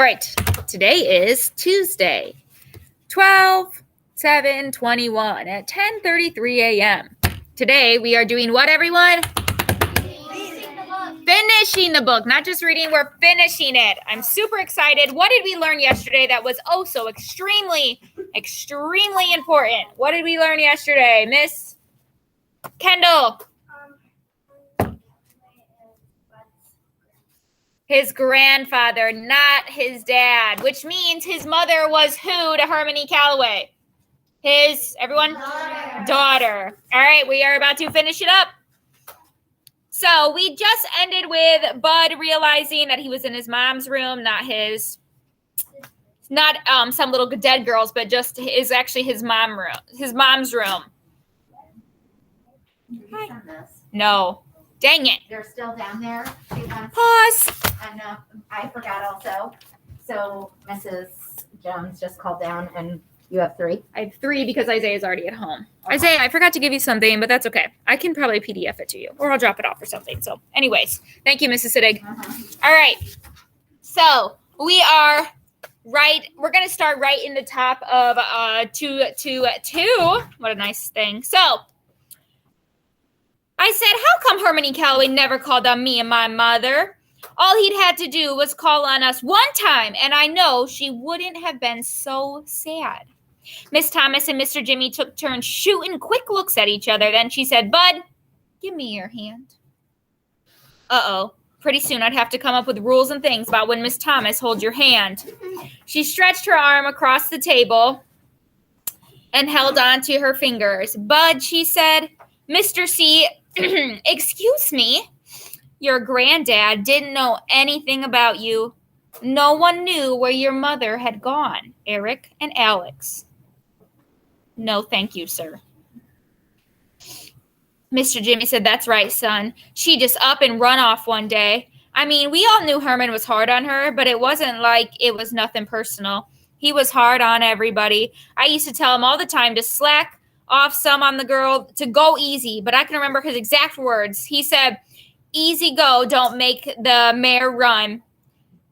All right, today is Tuesday, 12/7/21 at 10:33 a.m. Today we are doing what, everyone? Finishing the book, not just reading, we're finishing it. I'm super excited. What did we learn yesterday that was so extremely important? What did we learn yesterday, Miss Kendall? His grandfather, not his dad, which means his mother was who to Harmony Calloway? Everyone? Daughter. All right, we are about to finish it up. So we just ended with Bud realizing that he was in his mom's room, not some little dead girls, but just is actually his mom's room. Hi. No. Dang it. They're still down there. Pause. And I forgot also. So Mrs. Jones just called down, and you have 3? I have 3 because Isaiah's already at home. Okay. Isaiah, I forgot to give you something, but that's okay. I can probably PDF it to you, or I'll drop it off or something. So anyways, thank you, Mrs. Siddig. All right. So we are we're going to start right in the top of 222. What a nice thing. So I said, how come Harmony Calloway never called on me and my mother? All he'd had to do was call on us one time, and I know she wouldn't have been so sad. Miss Thomas and Mr. Jimmy took turns shooting quick looks at each other. Then she said, Bud, give me your hand. Uh-oh. Pretty soon I'd have to come up with rules and things about when Miss Thomas holds your hand. She stretched her arm across the table and held on to her fingers. Bud, she said, Mr. C, excuse me, your granddad didn't know anything about you. No one knew where your mother had gone, Eric and Alex. No, thank you, sir. Mr. Jimmy said, that's right, son. She just up and run off one day. I mean, we all knew Herman was hard on her, but it wasn't like it was nothing personal. He was hard on everybody. I used to tell him all the time to slack off some on the girl, to go easy, but I can remember his exact words. He said, easy go, don't make the mare run.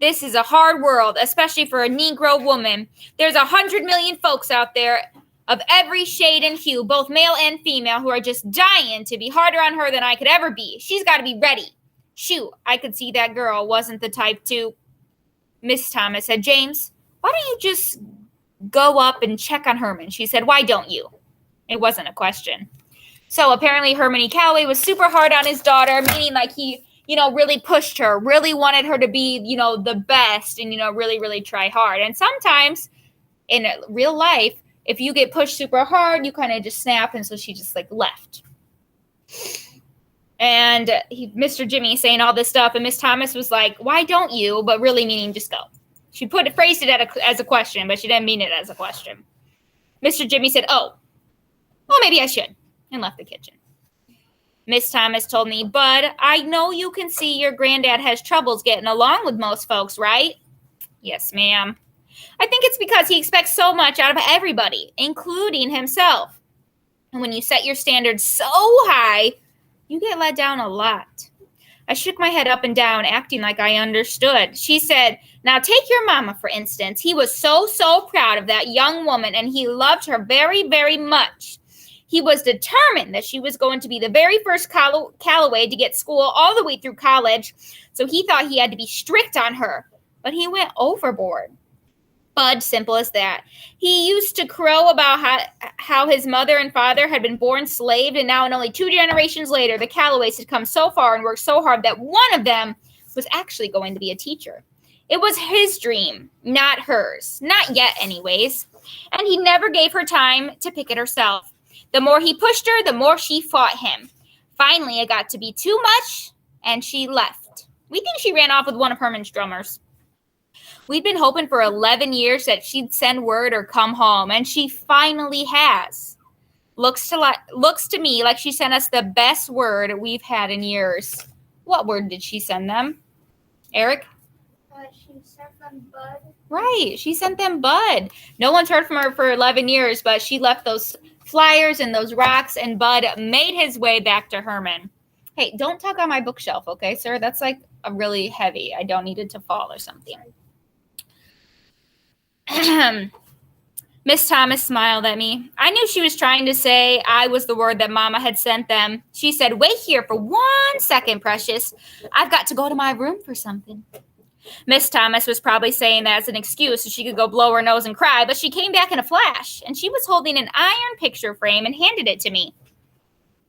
This is a hard world, especially for a Negro woman. There's 100 million folks out there of every shade and hue, both male and female, who are just dying to be harder on her than I could ever be. She's got to be ready. Shoot, I could see that girl wasn't the type to. Miss Thomas said, James, why don't you just go up and check on Herman? She said, why don't you? It wasn't a question. So apparently Harmony Calloway was super hard on his daughter, meaning like he, really pushed her, really wanted her to be, the best and, really, really try hard. And sometimes in real life, if you get pushed super hard, you kind of just snap. And so she just left. And Mr. Jimmy saying all this stuff. And Miss Thomas was like, why don't you? But really meaning just go. She phrased it as a question, but she didn't mean it as a question. Mr. Jimmy said, oh, well, maybe I should, and left the kitchen. Miss Thomas told me, Bud, I know you can see your granddad has troubles getting along with most folks, right? Yes, ma'am. I think it's because he expects so much out of everybody, including himself. And when you set your standards so high, you get let down a lot. I shook my head up and down, acting like I understood. She said, now take your mama, for instance. He was so proud of that young woman, and he loved her very, very much. He was determined that she was going to be the very first Calloway to get school all the way through college, so he thought he had to be strict on her. But he went overboard. Bud, simple as that. He used to crow about how his mother and father had been born slaved, and now, in only 2 generations later, the Calloways had come so far and worked so hard that one of them was actually going to be a teacher. It was his dream, not hers. Not yet, anyways. And he never gave her time to pick it herself. The more he pushed her, the more she fought him. Finally, it got to be too much, and she left. We think she ran off with one of Herman's drummers. We'd been hoping for 11 years that she'd send word or come home, and she finally has. Looks to me like she sent us the best word we've had in years. What word did she send them? Eric? She sent them Bud. Right, she sent them Bud. No one's heard from her for 11 years, but she left those flyers and those rocks, and Bud made his way back to Herman. Hey, don't tug on my bookshelf, okay, sir? That's a really heavy. I don't need it to fall or something. Miss Thomas smiled at me. I knew she was trying to say I was the word that Mama had sent them. She said, "Wait here for 1 second, Precious. I've got to go to my room for something." Miss Thomas was probably saying that as an excuse so she could go blow her nose and cry, but she came back in a flash, and she was holding an iron picture frame and handed it to me.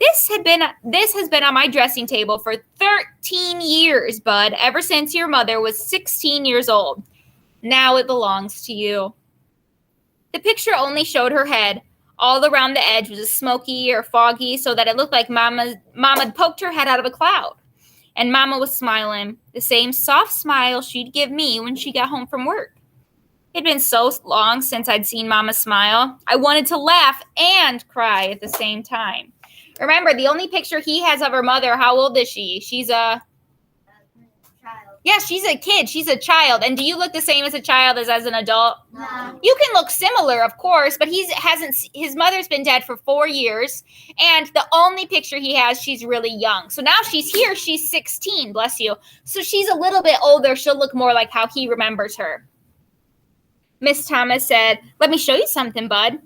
This has been on my dressing table for 13 years, Bud, ever since your mother was 16 years old. Now it belongs to you. The picture only showed her head. All around the edge was smoky or foggy so that it looked like Mama poked her head out of a cloud. And Mama was smiling, the same soft smile she'd give me when she got home from work. It'd been so long since I'd seen Mama smile. I wanted to laugh and cry at the same time. Remember, the only picture he has of her mother, how old is she? She's a... Child. Yeah, she's a kid. She's a child. And do you look the same as a child as an adult? No. You can look similar, of course, but his mother's been dead for 4 years, and the only picture he has, she's really young. So now she's here, she's 16, bless you. So she's a little bit older. She'll look more like how he remembers her. Miss Thomas said, "Let me show you something, Bud."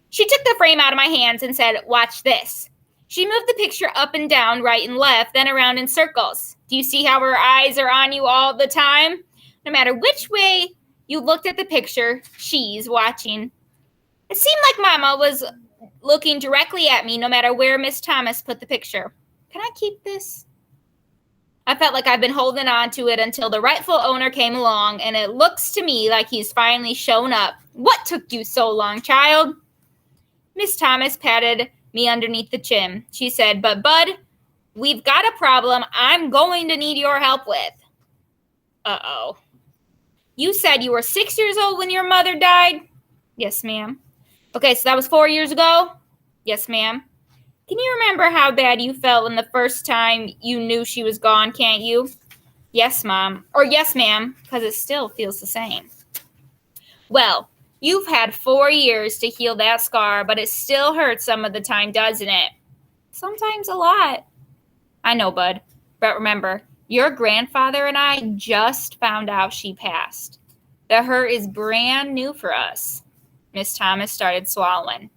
She took the frame out of my hands and said, "Watch this." She moved the picture up and down, right and left, then around in circles. Do you see how her eyes are on you all the time? No matter which way you looked at the picture, she's watching. It seemed like Mama was looking directly at me no matter where Miss Thomas put the picture. Can I keep this? I felt like I've been holding on to it until the rightful owner came along, and it looks to me like he's finally shown up. What took you so long, child? Miss Thomas patted me underneath the chin. She said, "But Bud, we've got a problem I'm going to need your help with." Uh-oh. You said you were 6 years old when your mother died? Yes, ma'am. Okay, so that was 4 years ago? Yes, ma'am. Can you remember how bad you felt when the first time you knew she was gone, can't you? Yes, Mom. Or yes, ma'am, because it still feels the same. Well, you've had 4 years to heal that scar, but it still hurts some of the time, doesn't it? Sometimes a lot. I know, Bud. But remember, your grandfather and I just found out she passed. The hurt is brand new for us. Miss Thomas started swallowing.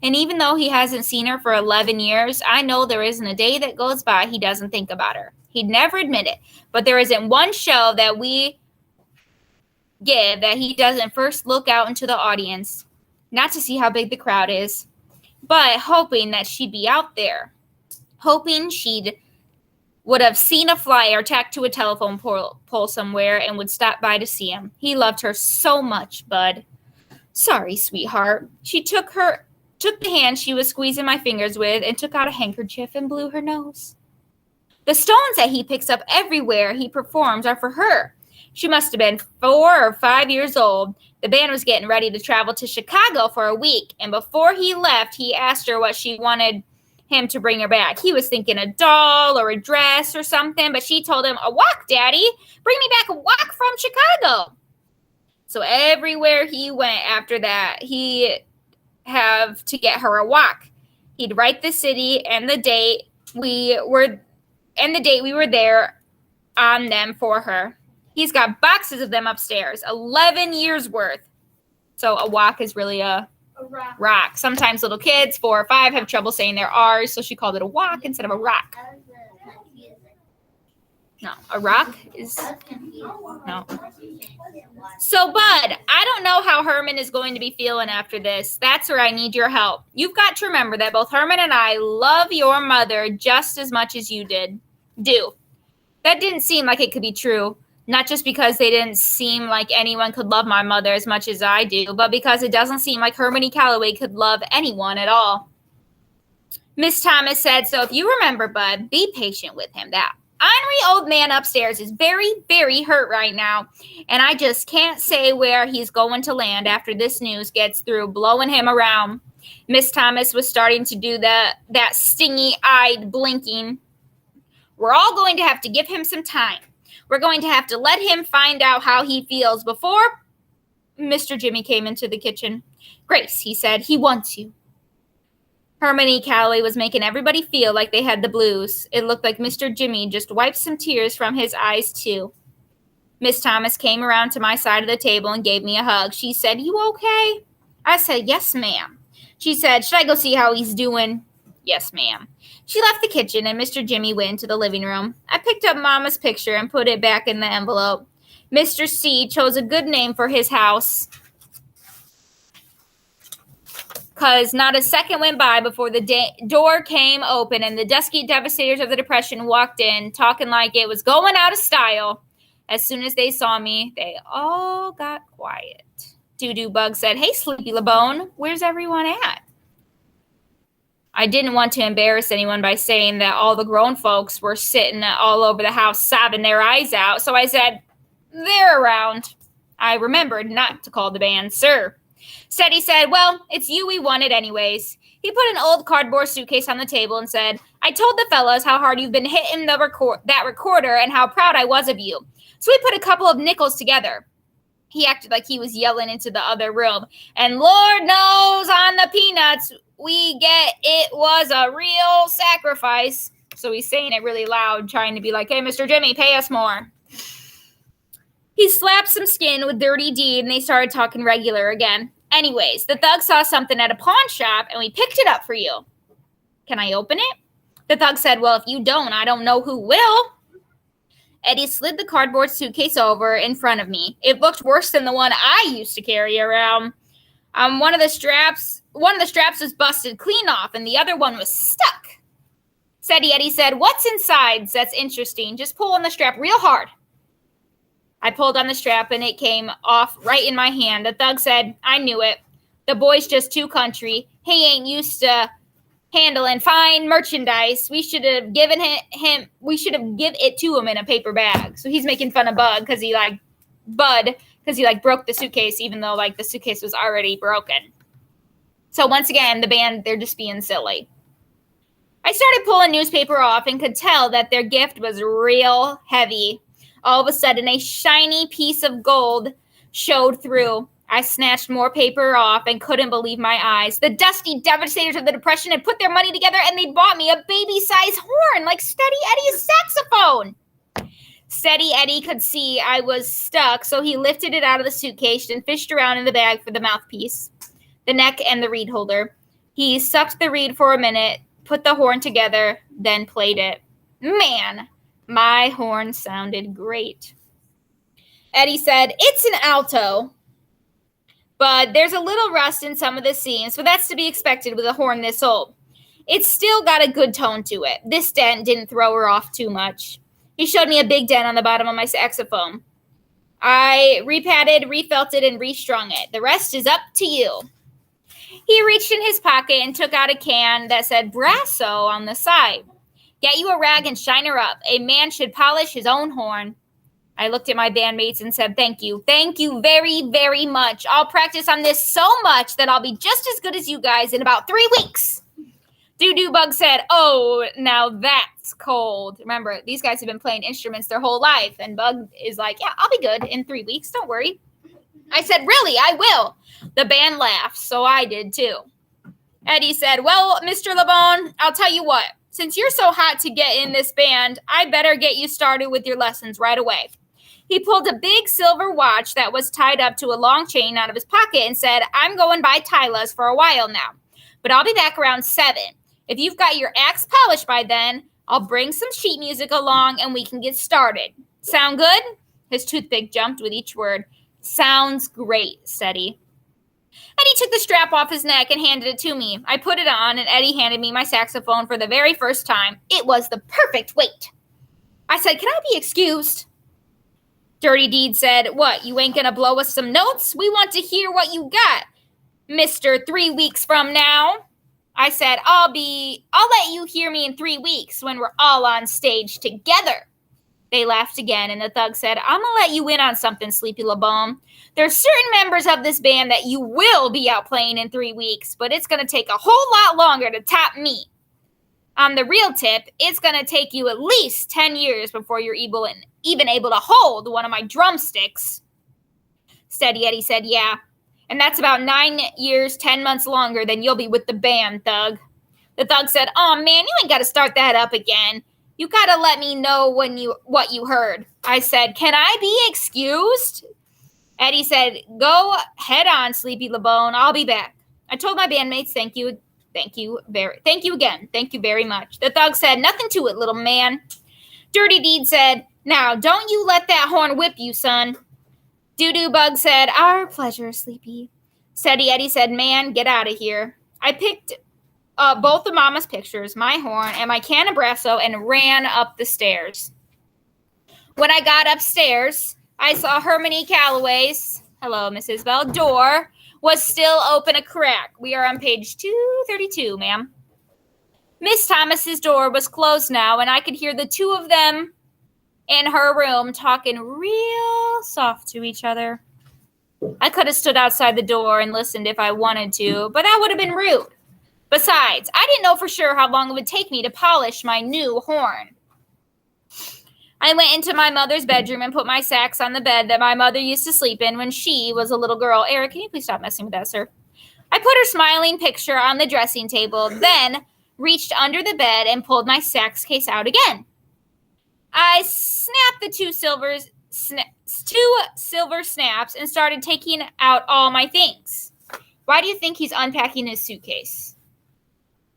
And even though he hasn't seen her for 11 years, I know there isn't a day that goes by he doesn't think about her. He'd never admit it, but there isn't one show that we give that he doesn't first look out into the audience, not to see how big the crowd is, but hoping that she'd be out there, hoping she'd would have seen a flyer tacked to a telephone pole somewhere and would stop by to see him. He loved her so much, Bud. Sorry, sweetheart. She took the hand she was squeezing my fingers with and took out a handkerchief and blew her nose. The stones that he picks up everywhere he performs are for her. She must have been 4 or 5 years old. The band was getting ready to travel to Chicago for a week, and before he left, he asked her what she wanted him to bring her back. He was thinking a doll or a dress or something, but she told him, "A walk, Daddy. Bring me back a walk from Chicago." So everywhere he went after that, he have to get her a walk. He'd write the city and the date we were there on them for her. He's got boxes of them upstairs, 11 years worth. So a walk is really a rock. Sometimes little kids, 4 or 5, have trouble saying their R's, so she called it a walk instead of a rock. No, a rock is no. So, Bud, I don't know how Herman is going to be feeling after this. That's where I need your help. You've got to remember that both Herman and I love your mother just as much as you do. That didn't seem like it could be true. Not just because they didn't seem like anyone could love my mother as much as I do, but because it doesn't seem like Hermione Calloway could love anyone at all. Miss Thomas said, "So if you remember, Bud, be patient with him. That ornery old man upstairs is very, very hurt right now, and I just can't say where he's going to land after this news gets through blowing him around." Miss Thomas was starting to do that stingy-eyed blinking. "We're all going to have to give him some time. We're going to have to let him find out how he feels before..." Mr. Jimmy came into the kitchen. "Grace," he said, "he wants you." Hermione Calloway was making everybody feel like they had the blues. It looked like Mr. Jimmy just wiped some tears from his eyes, too. Miss Thomas came around to my side of the table and gave me a hug. She said, "You okay?" I said, "Yes, ma'am." She said, "Should I go see how he's doing?" "Yes, ma'am." She left the kitchen and Mr. Jimmy went into the living room. I picked up Mama's picture and put it back in the envelope. Mr. C chose a good name for his house, because not a second went by before the door came open and the dusky devastators of the Depression walked in, talking like it was going out of style. As soon as they saw me, they all got quiet. Doo-Doo Bug said, "Hey, Sleepy LeBone, where's everyone at?" I didn't want to embarrass anyone by saying that all the grown folks were sitting all over the house sobbing their eyes out, so I said, "They're around." I remembered not to call the band sir. Steady said, "Well, it's you we wanted anyways." He put an old cardboard suitcase on the table and said, "I told the fellas how hard you've been hitting that recorder and how proud I was of you. So we put a couple of nickels together." He acted like he was yelling into the other room. "And Lord knows on the peanuts we get it was a real sacrifice." So he's saying it really loud, trying to be like, "Hey, Mr. Jimmy, pay us more." He slapped some skin with Dirty Deed and they started talking regular again. "Anyways, the thug saw something at a pawn shop and we picked it up for you. Can I open it?" The thug said, "Well, if you don't, I don't know who will." Eddie slid the cardboard suitcase over in front of me. It looked worse than the one I used to carry around. One of the straps was busted clean off and the other one was stuck. Eddie said, "What's inside? That's interesting. Just pull on the strap real hard." I pulled on the strap and it came off right in my hand. The thug said, "I knew it. The boy's just too country. He ain't used to handling fine merchandise. We should have given it to him in a paper bag." So he's making fun of Bud because he broke the suitcase, even though the suitcase was already broken. So once again, the band, they're just being silly. I started pulling newspaper off and could tell that their gift was real heavy. All of a sudden, a shiny piece of gold showed through. I snatched more paper off and couldn't believe my eyes. The dusty devastators of the Depression had put their money together and they bought me a baby-sized horn like Steady Eddie's saxophone. Steady Eddie could see I was stuck, so he lifted it out of the suitcase and fished around in the bag for the mouthpiece, the neck, and the reed holder. He sucked the reed for a minute, put the horn together, then played it. Man, my horn sounded great. Eddie said, "It's an alto, but there's a little rust in some of the seams, but that's to be expected with a horn this old. It's still got a good tone to it. This dent didn't throw her off too much." He showed me a big dent on the bottom of my saxophone. I repatted, refelted, and restrung it. The rest is up to you. He reached in his pocket and took out a can that said Brasso on the side. "Get you a rag and shine her up. A man should polish his own horn." I looked at my bandmates and said, "Thank you. Thank you very, very much. I'll practice on this so much that I'll be just as good as you guys in about 3 weeks. Doo-Doo Bug said, "Oh, now that's cold." Remember, these guys have been playing instruments their whole life. And Bug is like, "Yeah, I'll be good in 3 weeks. Don't worry." I said, "Really, I will." The band laughed, so I did too. Eddie said, "Well, Mr. LeBone, I'll tell you what. Since you're so hot to get in this band, I better get you started with your lessons right away." He pulled a big silver watch that was tied up to a long chain out of his pocket and said, "I'm going by Tyla's for a while now, but I'll be back around 7. If you've got your axe polished by then, I'll bring some sheet music along and we can get started. Sound good?" His toothpick jumped with each word. "Sounds great," said he. Eddie took the strap off his neck and handed it to me. I put it on and Eddie handed me my saxophone for the very first time. It was the perfect weight. I said, "Can I be excused?" Dirty Deed said, "What, you ain't gonna blow us some notes? We want to hear what you got, Mr. 3 weeks from now." I said, I'll let you hear me in 3 weeks when we're all on stage together." They laughed again, and the thug said, "I'm going to let you in on something, Sleepy LeBone. There's certain members of this band that you will be out playing in 3 weeks, but it's going to take a whole lot longer to top me. On the real tip, it's going to take you at least 10 years before you're even able to hold one of my drumsticks." Steady Eddie said, "Yeah. And that's about 9 years, 10 months longer than you'll be with the band, thug." The thug said, "Oh, man, you ain't got to start that up again. You gotta let me know what you heard. I said, can I be excused? Eddie said, go head on, Sleepy LeBone. I'll be back. I told my bandmates, thank you again. Thank you very much. The thug said, nothing to it, little man. Dirty Deed said, now, don't you let that horn whip you, son. Doo-Doo Bug said, our pleasure, Sleepy. Steady Eddie said, man, get out of here. I picked both of Mama's pictures, my horn, and my can of Brasso and ran up the stairs. When I got upstairs, I saw Hermione Calloway's, hello, Mrs. Bell, door was still open a crack. We are on page 232, ma'am. Miss Thomas's door was closed now, and I could hear the two of them in her room talking real soft to each other. I could have stood outside the door and listened if I wanted to, but that would have been rude. Besides, I didn't know for sure how long it would take me to polish my new horn. I went into my mother's bedroom and put my sacks on the bed that my mother used to sleep in when she was a little girl. Eric, can you please stop messing with that, sir? I put her smiling picture on the dressing table, then reached under the bed and pulled my sacks case out again. I snapped the two silver snaps and started taking out all my things. Why do you think he's unpacking his suitcase?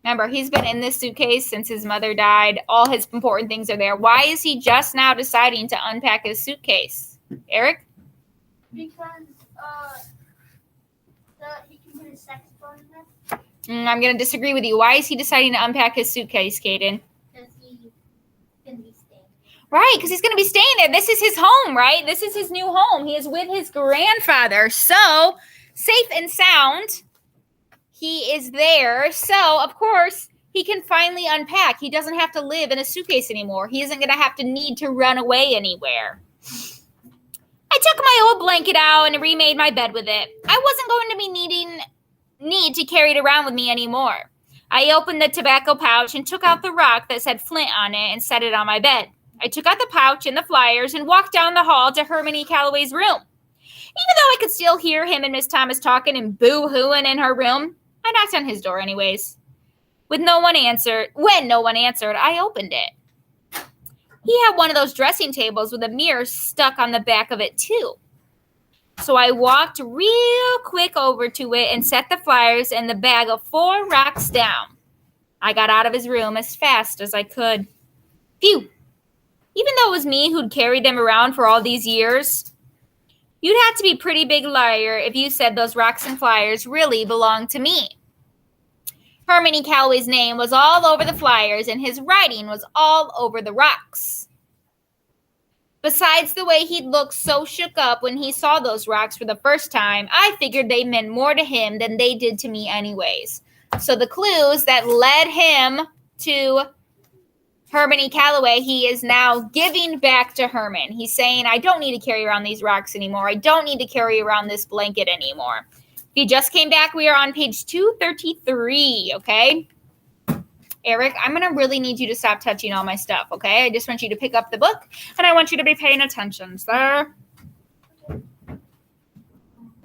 Remember, he's been in this suitcase since his mother died. All his important things are there. Why is he just now deciding to unpack his suitcase? Eric? Because he can put his saxophone in there. I'm going to disagree with you. Why is he deciding to unpack his suitcase, Caden? Because he's going to be staying. Right, because he's going to be staying there. This is his home, right? This is his new home. He is with his grandfather. So, safe and sound, he is there. So, of course, he can finally unpack. He doesn't have to live in a suitcase anymore. He isn't going to have to need to run away anywhere. I took my old blanket out and remade my bed with it. I wasn't going to be need to carry it around with me anymore. I opened the tobacco pouch and took out the rock that said Flint on it and set it on my bed. I took out the pouch and the flyers and walked down the hall to Hermione Calloway's room. Even though I could still hear him and Miss Thomas talking and boo-hooing in her room, I knocked on his door anyways. When no one answered, I opened it. He had one of those dressing tables with a mirror stuck on the back of it too. So I walked real quick over to it and set the flyers and the bag of 4 rocks down. I got out of his room as fast as I could. Phew! Even though it was me who'd carried them around for all these years, you'd have to be a pretty big liar if you said those rocks and flyers really belonged to me. Hermione Calloway's name was all over the flyers and his writing was all over the rocks. Besides the way he'd looked so shook up when he saw those rocks for the first time, I figured they meant more to him than they did to me anyways. So the clues that led him to Hermione Calloway, he is now giving back to Herman. He's saying, I don't need to carry around these rocks anymore. I don't need to carry around this blanket anymore. If you just came back, we are on page 233, okay? Eric, I'm going to really need you to stop touching all my stuff, okay? I just want you to pick up the book, and I want you to be paying attention, sir.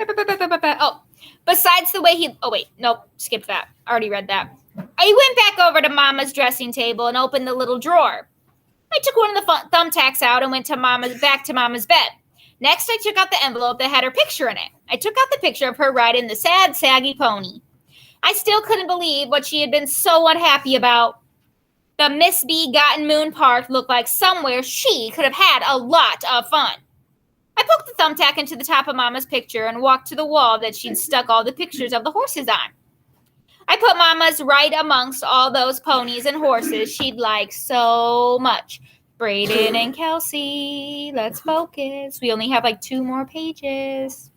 Oh, besides the way he... Oh, wait. Nope. Skip that. I already read that. I went back over to Mama's dressing table and opened the little drawer. I took one of the thumbtacks out and went back to Mama's bed. Next, I took out the envelope that had her picture in it. I took out the picture of her riding the sad, saggy pony. I still couldn't believe what she had been so unhappy about. The Miss B Gotten Moon Park looked like somewhere she could have had a lot of fun. I poked the thumbtack into the top of Mama's picture and walked to the wall that she'd stuck all the pictures of the horses on. I put Mama's right amongst all those ponies and horses she'd like so much. Brayden and Kelsey, let's focus. We only have like 2 more pages.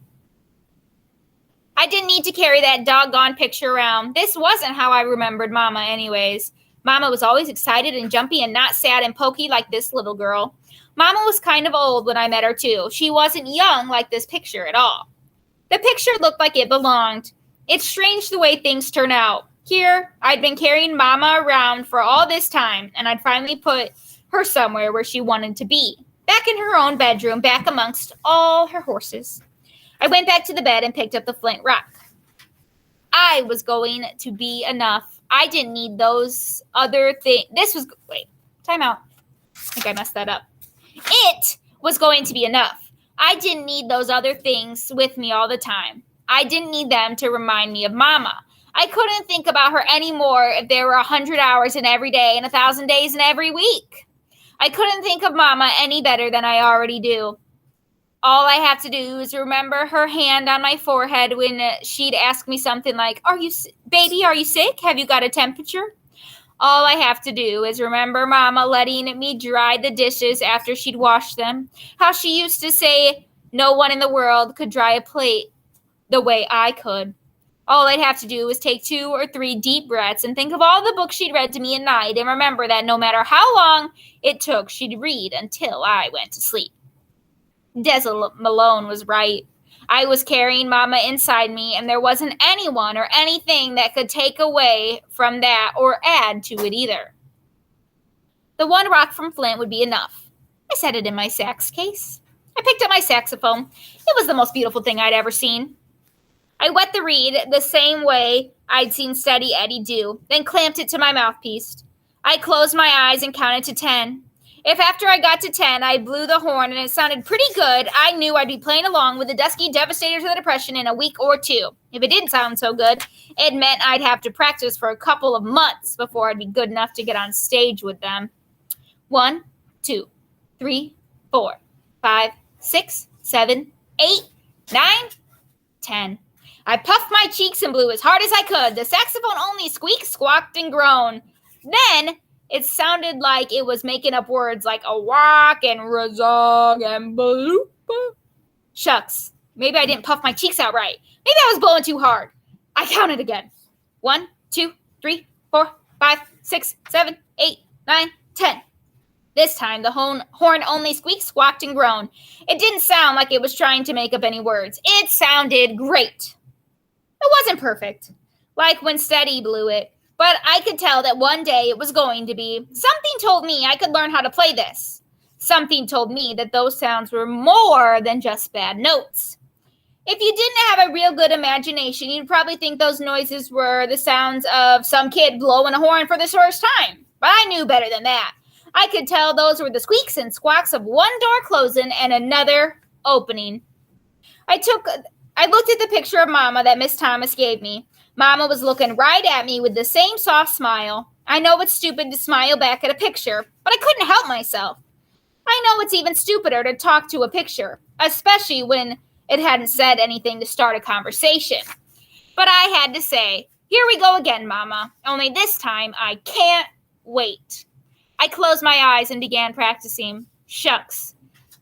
I didn't need to carry that doggone picture around. This wasn't how I remembered Mama anyways. Mama was always excited and jumpy and not sad and pokey like this little girl. Mama was kind of old when I met her too. She wasn't young like this picture at all. The picture looked like it belonged. It's strange the way things turn out. Here, I'd been carrying Mama around for all this time, and I'd finally put her somewhere where she wanted to be. Back in her own bedroom, back amongst all her horses. I went back to the bed and picked up the flint rock. I was going to be enough. I didn't need those other things. Wait, time out. think I messed that up. It was going to be enough. I didn't need those other things with me all the time. I didn't need them to remind me of Mama. I couldn't think about her anymore if there were 100 hours in every day and 1,000 days in every week. I couldn't think of Mama any better than I already do. All I have to do is remember her hand on my forehead when she'd ask me something like, baby, are you sick? Have you got a temperature? All I have to do is remember Mama letting me dry the dishes after she'd washed them. How she used to say no one in the world could dry a plate the way I could. All I'd have to do was take 2 or 3 deep breaths and think of all the books she'd read to me at night and remember that no matter how long it took, she'd read until I went to sleep. Desi Malone was right. I was carrying Mama inside me, and there wasn't anyone or anything that could take away from that or add to it either. The one rock from Flint would be enough. I set it in my sax case. I picked up my saxophone. It was the most beautiful thing I'd ever seen. I wet the reed the same way I'd seen Steady Eddie do, then clamped it to my mouthpiece. I closed my eyes and counted to 10. If after I got to 10, I blew the horn and it sounded pretty good, I knew I'd be playing along with the Dusky Devastators of the Depression in a week or 2. If it didn't sound so good, it meant I'd have to practice for a couple of months before I'd be good enough to get on stage with them. 1, 2, 3, 4, 5, 6, 7, 8, 9, 10. I puffed my cheeks and blew as hard as I could. The saxophone only squeaked, squawked, and groaned. Then it sounded like it was making up words like a walk and razog and baloopa. Shucks, maybe I didn't puff my cheeks out right. Maybe I was blowing too hard. I counted again. 1, 2, 3, 4, 5, 6, 7, 8, 9, 10. This time, the horn only squeaked, squawked, and groaned. It didn't sound like it was trying to make up any words. It sounded great. It wasn't perfect, like when Steady blew it, but I could tell that one day it was going to be. Something told me I could learn how to play this. Something told me that those sounds were more than just bad notes. If you didn't have a real good imagination, you'd probably think those noises were the sounds of some kid blowing a horn for the first time. But I knew better than that. I could tell those were the squeaks and squawks of one door closing and another opening. I looked at the picture of Mama that Miss Thomas gave me. Mama was looking right at me with the same soft smile. I know it's stupid to smile back at a picture, but I couldn't help myself. I know it's even stupider to talk to a picture, especially when it hadn't said anything to start a conversation. But I had to say, here we go again, Mama, only this time I can't wait. I closed my eyes and began practicing. Shucks.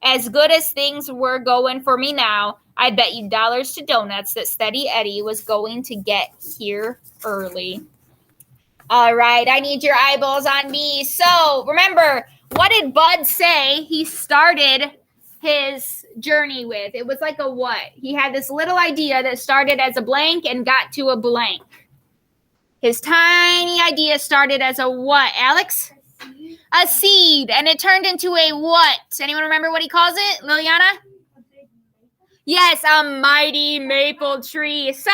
As good as things were going for me now, I bet you dollars to donuts that Steady Eddie was going to get here early. All right, I need your eyeballs on me. So remember, what did Bud say he started his journey with? It was like a what? He had this little idea that started as a blank and got to a blank. His tiny idea started as a what, Alex? A seed, and it turned into a what? Anyone remember what he calls it, Liliana? Yes, a mighty maple tree. So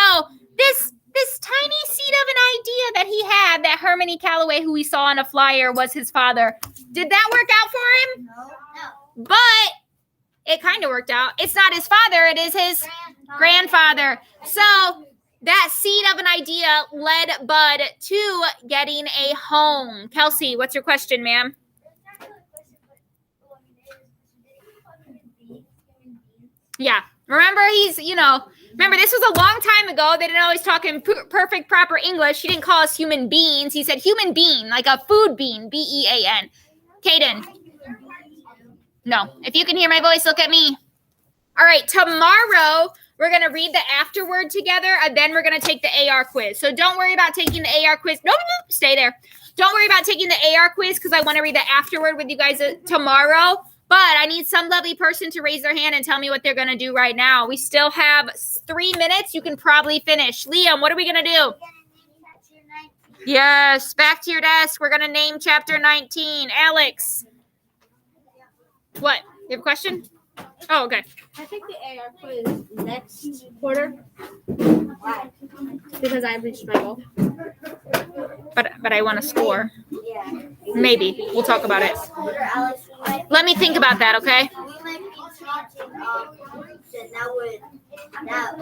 this tiny seed of an idea that he had, that Hermione Calloway, who we saw on a flyer, was his father. Did that work out for him? No. But it kind of worked out. It's not his father. It is his grandfather. So that seed of an idea led Bud to getting a home. Kelsey, what's your question, ma'am? Yeah. Remember, remember this was a long time ago. They didn't always talk in perfect, proper English. He didn't call us human beings. He said human being, like a food bean, B-E-A-N. Kaden. No. If you can hear my voice, look at me. All right. Tomorrow, we're going to read the afterword together, and then we're going to take the AR quiz. So don't worry about taking the AR quiz. No, stay there. Don't worry about taking the AR quiz because I want to read the afterword with you guys tomorrow. But I need some lovely person to raise their hand and tell me what they're going to do right now. We still have 3 minutes. You can probably finish. Liam, what are we going to do? Yes, back to your desk. We're going to name chapter 19. Alex. What? You have a question? Oh, okay. I think the AR quiz next quarter. Why? Because I reached my goal. But I want to score. Yeah. Maybe. We'll talk about it. Alex Let me think about that, okay? We might be changing that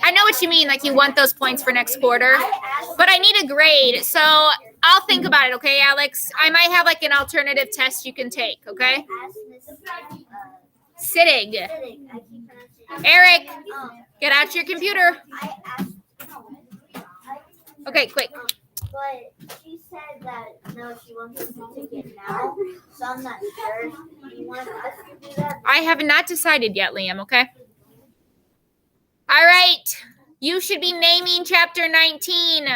I know what you mean, like you want those points for next quarter, but I need a grade, so I'll think about it, okay, Alex? I might have like an alternative test you can take, okay? Sitting. Eric, get out your computer. Okay, quick. But she said that no, she wants us to take it now, so I'm not sure. Do you want us to do that? I have not decided yet, Liam, okay? All right. You should be naming chapter 19.